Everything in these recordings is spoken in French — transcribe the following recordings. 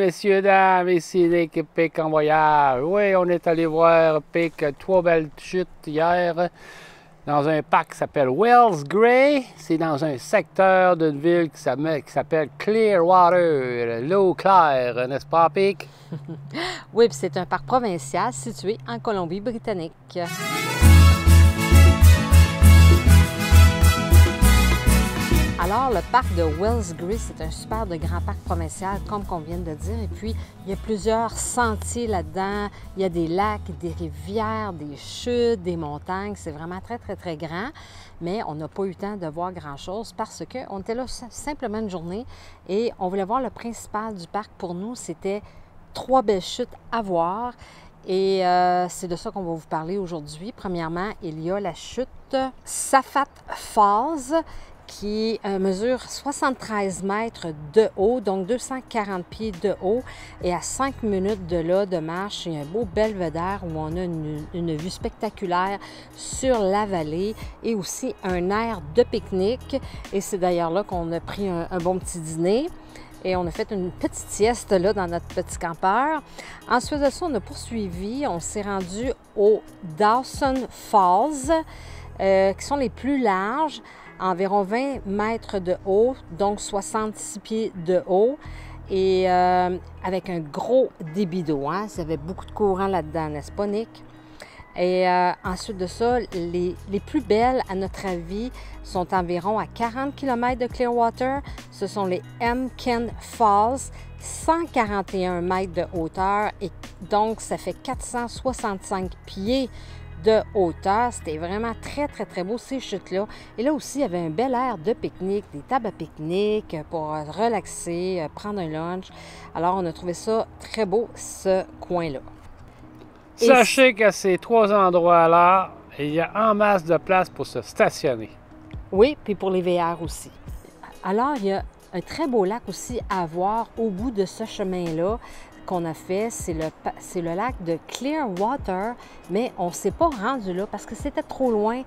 messieurs, dames, ici l'équipe Pic en voyage. Oui, on est allé voir Pic, 3 belles chutes hier dans un parc qui s'appelle Wells Gray. C'est dans un secteur d'une ville qui s'appelle Clearwater, l'eau claire, n'est-ce pas, Pic? Oui, puis c'est un parc provincial situé en Colombie-Britannique. Alors, le parc de Wells Gray, c'est un super de grand parc provincial, comme on vient de dire. Et puis, il y a plusieurs sentiers là-dedans. Il y a des lacs, des rivières, des chutes, des montagnes. C'est vraiment très, très, très grand. Mais on n'a pas eu le temps de voir grand-chose parce qu'on était là simplement une journée et on voulait voir le principal du parc. Pour nous, c'était 3 belles chutes à voir. Et c'est de ça qu'on va vous parler aujourd'hui. Premièrement, il y a la chute Safat Falls, qui mesure 73 mètres de haut, donc 240 pieds de haut. Et à 5 minutes de là, de marche, il y a un beau belvédère où on a une vue spectaculaire sur la vallée et aussi un air de pique-nique. Et c'est d'ailleurs là qu'on a pris un bon petit dîner. Et on a fait une petite sieste là dans notre petit campeur. Ensuite de ça, on a poursuivi. On s'est rendu au Dawson Falls, qui sont les plus larges, environ 20 mètres de haut, donc 66 pieds de haut, et avec un gros débit d'eau. Hein? Il y avait beaucoup de courant là-dedans, n'est-ce pas, Nick? Et ensuite de ça, les plus belles, à notre avis, sont environ à 40 km de Clearwater. Ce sont les Emken Falls, 141 mètres de hauteur, et donc ça fait 465 pieds de hauteur. C'était vraiment très, très, très beau, ces chutes-là. Et là aussi, il y avait un bel air de pique-nique, des tables à pique-nique pour relaxer, prendre un lunch. Alors, on a trouvé ça très beau, ce coin-là. Sachez qu'à ces 3 endroits-là, il y a en masse de place pour se stationner. Oui, puis pour les VR aussi. Alors, il y a un très beau lac aussi à voir au bout de ce chemin-là qu'on a fait. C'est le lac de Clearwater, mais on ne s'est pas rendu là parce que c'était trop loin.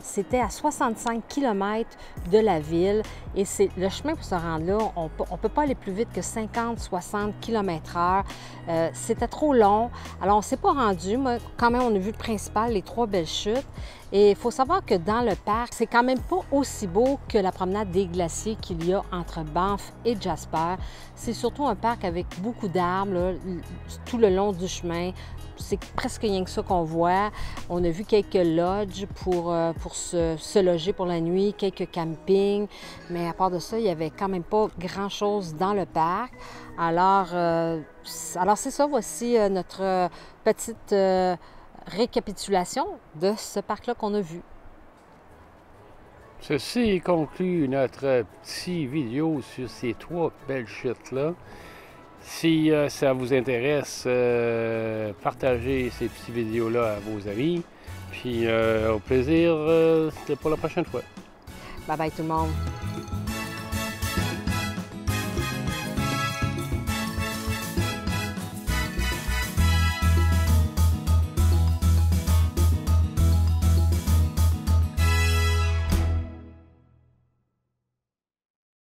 C'était à 65 km de la ville et le chemin pour se rendre là, on ne peut pas aller plus vite que 50-60 km/h. C'était trop long. Alors, on ne s'est pas rendu. Mais quand même, on a vu le principal, les 3 belles chutes. Et il faut savoir que dans le parc, c'est quand même pas aussi beau que la promenade des glaciers qu'il y a entre Banff et Jasper. C'est surtout un parc avec beaucoup d'arbres tout le long du chemin. C'est presque rien que ça qu'on voit. On a vu quelques lodges pour se loger pour la nuit, quelques campings. Mais à part de ça, il n'y avait quand même pas grand-chose dans le parc. Alors c'est ça, voici notre petite récapitulation de ce parc-là qu'on a vu. Ceci conclut notre petite vidéo sur ces 3 belles chutes-là. Si ça vous intéresse, partagez ces petites vidéos-là à vos amis. Puis au plaisir pour la prochaine fois. Bye bye tout le monde!